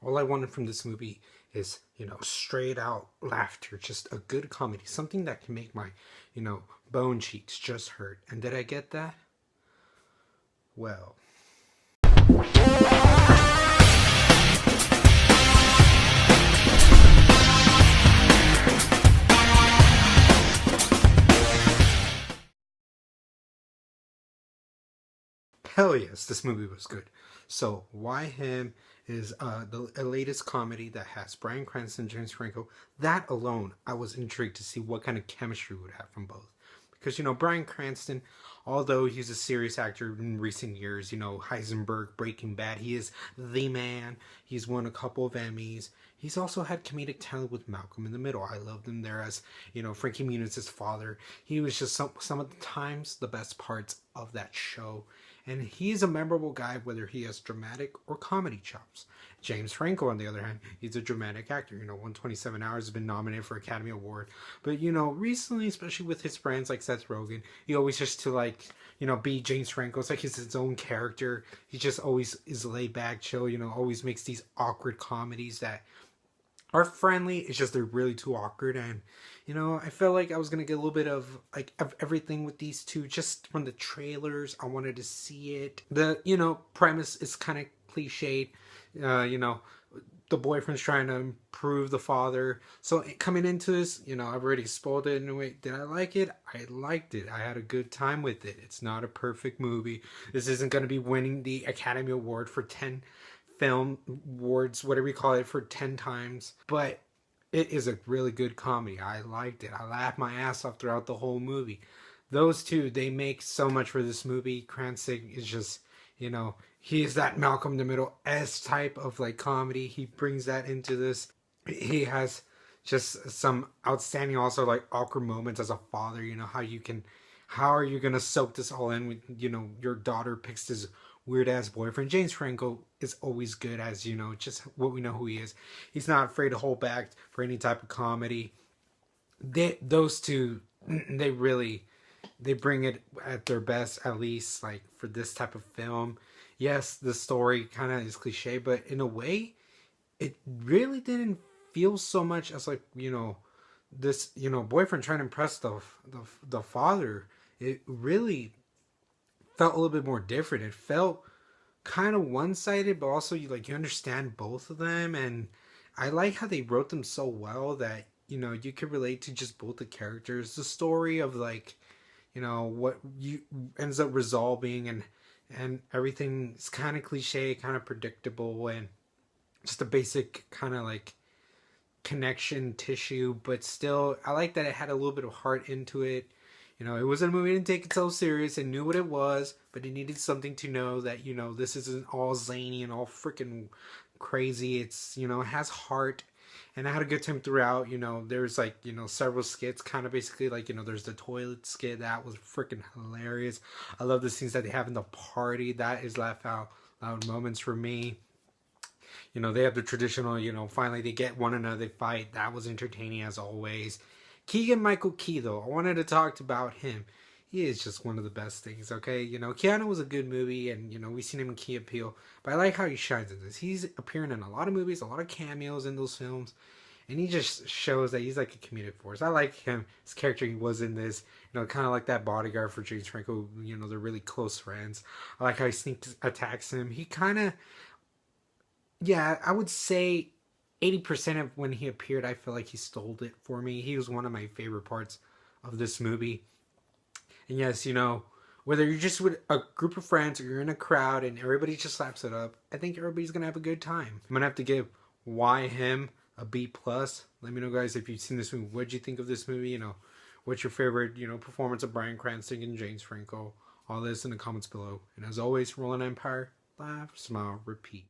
All I wanted from this movie is, straight out laughter, just a good comedy, something that can make my, bone cheeks just hurt. And did I get that? Well. Hell yes, this movie was good. So, Why Him is the latest comedy that has Bryan Cranston, James Franco. That alone, I was intrigued to see what kind of chemistry we would have from both. Because, Bryan Cranston, although he's a serious actor in recent years, Heisenberg, Breaking Bad, he is the man. He's won a couple of Emmys. He's also had comedic talent with Malcolm in the Middle. I loved him there as, Frankie Muniz' father. He was just some of the times the best parts of that show. And he's a memorable guy, whether he has dramatic or comedy chops. James Franco, on the other hand, he's a dramatic actor. 127 Hours has been nominated for Academy Award. But, recently, especially with his friends like Seth Rogen, he always just to be James Franco. It's like he's his own character. He just always is laid back, chill, always makes these awkward comedies that are friendly. It's just they're really too awkward. And I felt like I was gonna get a little bit of everything with these two just from the trailers. I wanted to see it. The premise is kind of cliched. The boyfriend's trying to improve the father. So coming into this, I've already spoiled it in a way. Did I like it? I liked it. I had a good time with it. It's not a perfect movie. This isn't going to be winning the Academy Award for 10 film awards, whatever you call it, for 10 times. But it is a really good comedy. I liked it. I laughed my ass off throughout the whole movie. Those two, they make so much for this movie. Cranston is just, he is that Malcolm in the Middle S type of comedy. He brings that into this. He has just some outstanding also awkward moments as a father. How are you gonna soak this all in with your daughter picks this weird ass boyfriend. James Franco is always good as just what we know who he is. He's not afraid to hold back for any type of comedy. Those two, they bring it at their best, at least for this type of film. Yes, the story kind of is cliche, but in a way, it really didn't feel so much as this boyfriend trying to impress the father. It really felt a little bit more different. It felt kind of one-sided, but also you understand both of them. And I like how they wrote them so well that you could relate to just both the characters. The story of what you ends up resolving, and everything is kind of cliche, kind of predictable, and just a basic kind of connection tissue. But still, I like that it had a little bit of heart into it. It wasn't a movie that didn't take itself serious. It knew what it was, but it needed something to know that, this isn't all zany and all freaking crazy. It's, it has heart. And I had a good time throughout. There's several skits, kind of basically there's the toilet skit. That was freaking hilarious. I love the scenes that they have in the party. That is laugh out loud moments for me. They have the traditional, finally they get one another, they fight. That was entertaining as always. Keegan-Michael Key, though, I wanted to talk about him. He is just one of the best things, okay? Keanu was a good movie, and, we've seen him in Key Appeal, but I like how he shines in this. He's appearing in a lot of movies, a lot of cameos in those films, and he just shows that he's like a comedic force. I like him, his character he was in this, kind of like that bodyguard for James Franco. They're really close friends. I like how he sneak attacks him. He kind of, yeah, I would say 80% of when he appeared, I feel like he stole it for me. He was one of my favorite parts of this movie. And yes, whether you're just with a group of friends or you're in a crowd and everybody just slaps it up, I think everybody's going to have a good time. I'm going to have to give Why Him a B+. Let me know, guys, if you've seen this movie. What'd you think of this movie? What's your favorite, performance of Bryan Cranston and James Franco? All this in the comments below. And as always, Roll an Empire, laugh, smile, repeat.